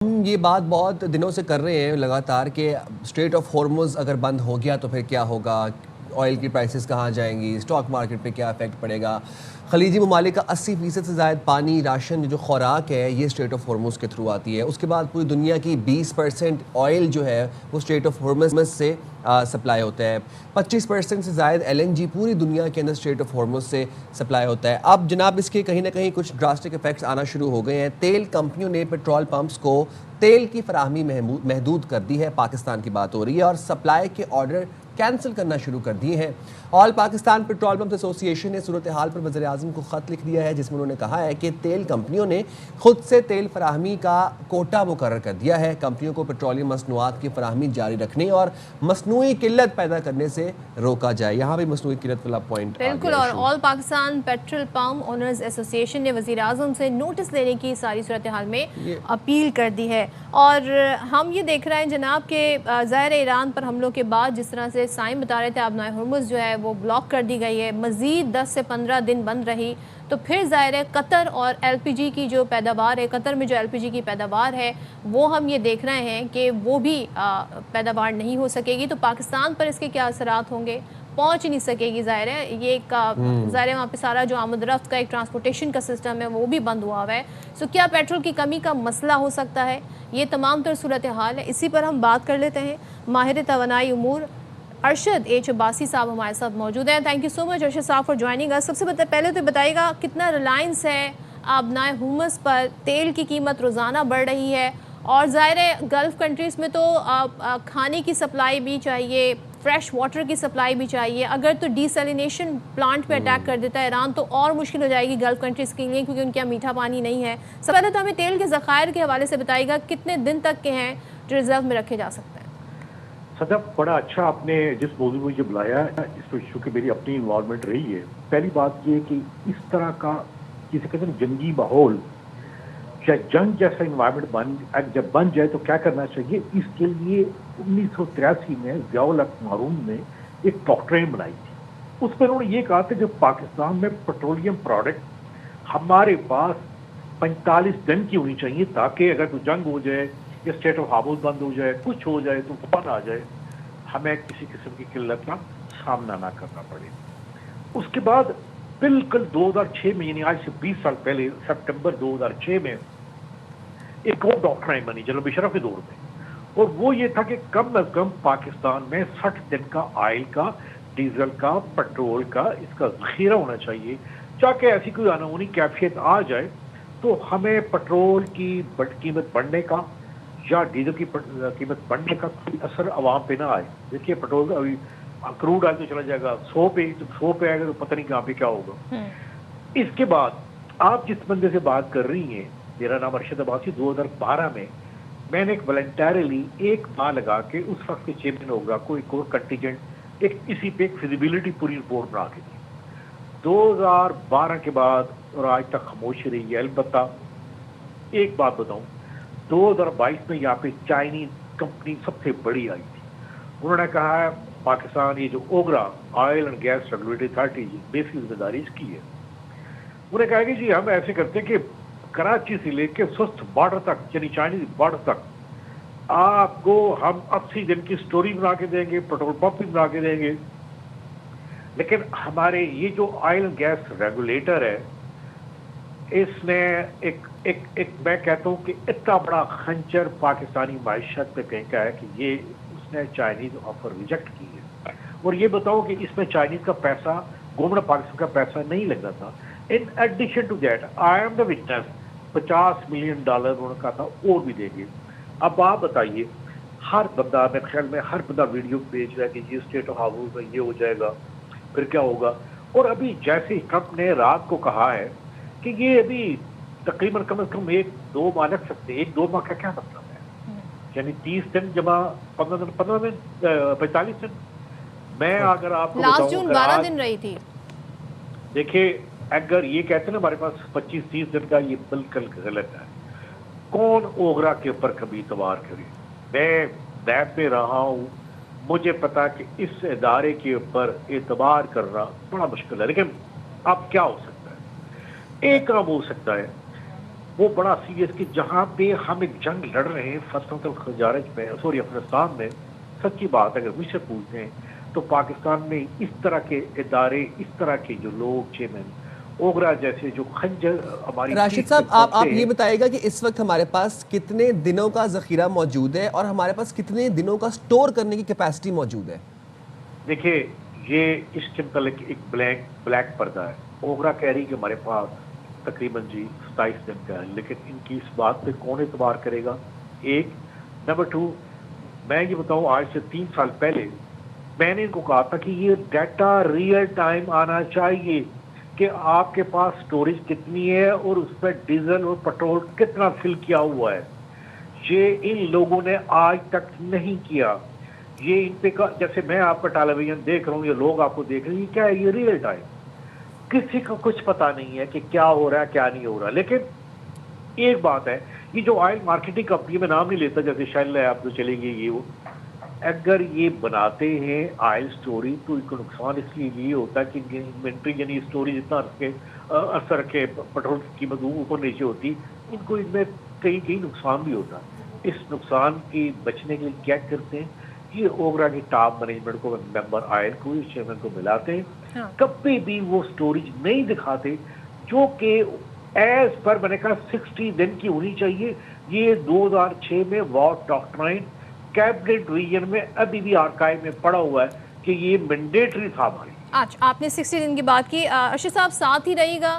ہم یہ بات بہت دنوں سے کر رہے ہیں لگاتار کہ اسٹریٹ آف ہارمز اگر بند ہو گیا تو پھر کیا ہوگا، آئل کی پرائسز کہاں جائیں گی، اسٹاک مارکیٹ پہ کیا افیکٹ پڑے گا۔ خلیجی ممالک کا 80% سے زائد پانی، راشن جو خوراک ہے یہ اسٹریٹ آف ہارمز کے تھرو آتی ہے۔ اس کے بعد پوری دنیا کی 20% آئل جو ہے وہ اسٹریٹ آف ہارمز سے سپلائی ہوتا ہے۔ 25% سے زائد LNG پوری دنیا کے اندر اسٹریٹ آف ہارمز سے سپلائی ہوتا ہے۔ اب جناب اس کے کہیں نہ کہیں کچھ ڈراسٹک افیکٹس آنا شروع ہو گئے ہیں۔ تیل کمپنیوں نے پیٹرول پمپس کو تیل کی فراہمی محدود کر دی ہے، پاکستان کی بات ہو رہی ہے، اور سپلائی کے آرڈر کینسل کرنا شروع کر دیے ہیں۔ آل پاکستان پیٹرول پمپ ایسوسی ایشن نے صورتحال پر وزیر اعظم کو خط لکھ دیا ہے، جس میں انہوں نے کہا ہے کہ تیل کمپنیوں نے خود سے تیل فراہمی کا کوٹا مقرر کر دیا ہے۔ کمپنیوں کو پیٹرولیم مصنوعات کی فراہمی جاری رکھنے اور مصنوعی قلت پیدا کرنے سے روکا جائے۔ یہاں بھی مصنوعی قلت والا پوائنٹ بالکل، اور آل پاکستان پیٹرول پمپ اونرز ایسوسی ایشن نے وزیر اعظم سے نوٹس لینے کی ساری صورتحال میں اپیل کر دی ہے۔ اور ہم یہ دیکھ رہے ہیں جناب کہ ظاہر ایران پر حملوں کے بعد جس طرح سے سائم بتا رہے تھے آبنائے ہرمز جو ہے وہ بلاک کر دی گئی ہے، مزید 10 سے 15 دن بند رہی تو پھر ظاہر ہے قطر اور LPG کی جو پیداوار ہے، قطر میں جو LPG کی پیداوار ہے وہ ہم یہ دیکھ رہے ہیں کہ وہ بھی پیداوار نہیں ہو سکے گی، تو پاکستان پر اس کے کیا اثرات ہوں گے؟ پہنچ نہیں سکے گی، ظاہر ہے یہ ایک ظاہر ہے وہاں پہ سارا جو آمد رفت کا ایک ٹرانسپورٹیشن کا سسٹم ہے وہ بھی بند ہوا ہے۔ سو کیا پیٹرول کی کمی کا مسئلہ ہو سکتا ہے؟ یہ تمام تر صورتحال ہے، اسی پر ہم بات کر لیتے ہیں۔ ماہر توانائی امور ارشد ایچ عباسی صاحب ہمارے ساتھ موجود ہیں۔ تھینک یو سو مچ ارشد صاحب فار جوائننگ اس۔ سب سے پہلے تو بتائیے گا کتنا ریلائنس ہے آبنائے ہرمز پر، تیل کی قیمت روزانہ بڑھ رہی ہے، اور ظاہر ہے گلف کنٹریز میں تو کھانے کی سپلائی بھی چاہیے، فریش واٹر کی سپلائی بھی چاہیے، اگر تو ڈی سیلینیشن پلانٹ پہ اٹیک کر دیتا ہے ایران تو اور مشکل ہو جائے گی گلف کنٹریز کے لیے، کیونکہ ان کے یہاں میٹھا پانی نہیں ہے۔ سب پہلے تو ہمیں تیل کے ذخائر کے حوالے سے بتائیے گا کتنے دن تک کے ہیں جو ریزرو میں رکھے جا سکتے ہیں؟ صدف، بڑا اچھا آپ نے جس موضوع میں مجھے بلایا ہے، اس میں چونکہ میری اپنی انوالومنٹ رہی ہے۔ پہلی بات یہ کہ اس طرح کا کسی قسم جنگی ماحول یا جنگ جیسا انوائرمنٹ جب بن جائے تو کیا کرنا چاہیے؟ اس کے لیے 1983 میں ضیاء الحق محروم نے ایک ڈاکٹرین بنائی تھی۔ اس میں انہوں نے یہ کہا تھا کہ پاکستان میں پیٹرولیم پروڈکٹ ہمارے پاس 45 دن کی ہونی چاہیے، تاکہ اگر کوئی جنگ ہو جائے یا اسٹیٹ آف ہارمز بند ہو جائے، کچھ ہو جائے، تو طوفان آ جائے، ہمیں کسی قسم کی قلت کا سامنا نہ کرنا پڑے۔ اس کے بعد بالکل 2006 میں، یعنی آج سے 20 سال پہلے سپٹمبر 2006 میں ایک اور ڈاکٹرائن بنی جنرل مشرف کے دور میں، اور وہ یہ تھا کہ کم از کم پاکستان میں 60 دن کا آئل کا، ڈیزل کا، پیٹرول کا اس کا ذخیرہ ہونا چاہیے، تاکہ ایسی کوئی انہونی کیفیت آ جائے تو ہمیں پیٹرول کی قیمت بڑھنے کا یا ڈیزل کی قیمت بڑھنے کا کوئی اثر عوام پہ نہ آئے۔ دیکھیے پیٹرول ابھی کروڈ آئل تو چلا جائے گا 100 پہ، جب 100 پہ آئے گا تو پتہ نہیں کہاں پہ کیا ہوگا۔ اس کے بعد آپ جس بندے سے بات کر رہی ہیں، میرا نام ارشد عباسی، 2012 میں نے ایک والنٹیرلی ایک ماہ لگا کے اس وقت کے چیئرمین ہوگا کوئی ایک اور کنٹیجنٹ اسی پہ ایک فیزیبلٹی پوری رپورٹ بنا کے دی۔ 2012 کے بعد اور آج تک خاموشی رہی ہے۔ البتہ ایک بات بتاؤں، 2022 میں یہاں پہ چائنیز کمپنی سب سے بڑی آئی تھی۔ انہوں نے کہا ہے پاکستان یہ جو OGRA oil and gas regulatory authority basic ذمہ داری اس کی ہے۔ انہوں نے کہا کہ جی ہم ایسے کرتے ہیں کہ کراچی سے لے کے سست بارڈر تک، یعنی چائنیز بارڈر تک، آپ کو ہم 80 دن کی سٹوری بنا کے دیں گے، پیٹرول پمپ بھی بنا کے دیں گے، لیکن ہمارے یہ جو آئل اینڈ گیس ریگولیٹر ہے اس نے ایک میں کہتا ہوں کہ اتنا بڑا خنجر پاکستانی معیشت پہ پھینکا ہے کہ یہ اس نے چائنیز آفر ریجیکٹ کی ہے۔ اور یہ بتاؤ کہ اس میں چائنیز کا پیسہ، گورنمنٹ پاکستان کا پیسہ نہیں لگنا تھا۔ In addition to that I am the witness, $50 million انہوں نے کہا تھا اور بھی دیں گے۔ اب آپ بتائیے، ہر بندہ، میرے خیال میں ہر بندہ ویڈیو بھیج رہا ہے کہ یہ اسٹیٹ آف ہارمز میں یہ ہو جائے گا، پھر کیا ہوگا۔ اور ابھی جیسے ٹرمپ نے رات کو کہا ہے کہ یہ ابھی تقریباً کم از کم 1-2 ماہ لگ سکتے ہیں۔ 1-2 ماہ کا کیا مطلب ہے؟ یعنی 30 دن جمع 15 دن 45 دن۔ میں اگر آپ کو لاسٹ جون 12 دن رہی تھی۔ دیکھیں، اگر یہ کہتے ہیں نا ہمارے پاس 25-30 دن کا، یہ بالکل غلط ہے۔ کون اوگرا کے اوپر کبھی اعتبار کرے؟ میں نیب میں رہا ہوں، مجھے پتا کہ اس ادارے کے اوپر اعتبار کرنا بڑا مشکل ہے، لیکن اب کیا ہو سکتا ہے؟ ایک کام ہو سکتا ہے، وہ بڑا سیریس کہ جہاں پہ ہم ایک جنگ لڑ رہے ہیں فصلوں الخجارج میں، سوری افغانستان میں، سچی بات اگر مجھ سے پوچھتے ہیں تو پاکستان میں اس طرح کے ادارے، اس طرح کے جو لوگ چیئرمین اوگرا جیسے جو خنجر ہماری راشد صاحب آپ یہ بتائیے گا کہ اس وقت ہمارے پاس کتنے دنوں کا ذخیرہ موجود ہے اور ہمارے پاس کتنے دنوں کا سٹور کرنے کی کیپیسٹی موجود ہے؟ دیکھیے یہ اس کے متعلق ایک بلیک پردہ ہے. اوگرا کہہ رہی کہ ہمارے پاس تقریباً 27 دن کا ہے، لیکن ان کی اس بات پہ کون اعتبار کرے گا؟ ایک نمبر 2، میں یہ بتاؤں آج سے 3 سال پہلے میں نے ان کو کہا تھا کہ یہ ڈیٹا ریئل ٹائم آنا چاہیے کہ آپ کے پاس سٹوریج کتنی ہے اور اس پہ ڈیزل اور پٹرول کتنا فل کیا ہوا ہے. یہ ان لوگوں نے آج تک نہیں کیا. یہ ان پہ جیسے میں آپ کا ٹیلی ویژن دیکھ رہا ہوں، یہ لوگ آپ کو دیکھ رہے ہیں، یہ کیا ہے؟ یہ ریئل ٹائم. کسی کو کچھ پتا نہیں ہے کہ کیا ہو رہا ہے کیا نہیں ہو رہا. لیکن ایک بات ہے، یہ جو آئل مارکیٹنگ کمپنی میں نام نہیں لیتا، جیسے شیل ہے آپ تو چلیں گے، یہ وہ اگر یہ بناتے ہیں آئل سٹوری تو ان کو نقصان اس لیے یہ ہوتا ہے کہ انوینٹری یعنی اسٹوریج اتنا عرصہ رکھے، پٹرول کی قیمت اوپر نیچے ہوتی، ان کو ان میں کہیں نقصان بھی ہوتا. اس نقصان کی بچنے کے لیے کیا کرتے ہیں؟ یہ اوگرا کی ٹاپ مینجمنٹ کو، ممبر آئل کو، چیئرمین کو ملاتے ہیں، کبھی بھی وہ سٹوریج نہیں دکھاتے جو کہ ایز پر میں نے کہا 60 دن کی ہونی چاہیے. یہ 2006 میں وار ڈاکٹرائن کیبنٹ ریجن میں ابھی بھی آرکائیو میں پڑا ہوا ہے کہ یہ مینڈیٹری تھا ہماری. آج آپ نے 60 دن کی بات کی. ارشد صاحب ساتھ ہی رہیے گا.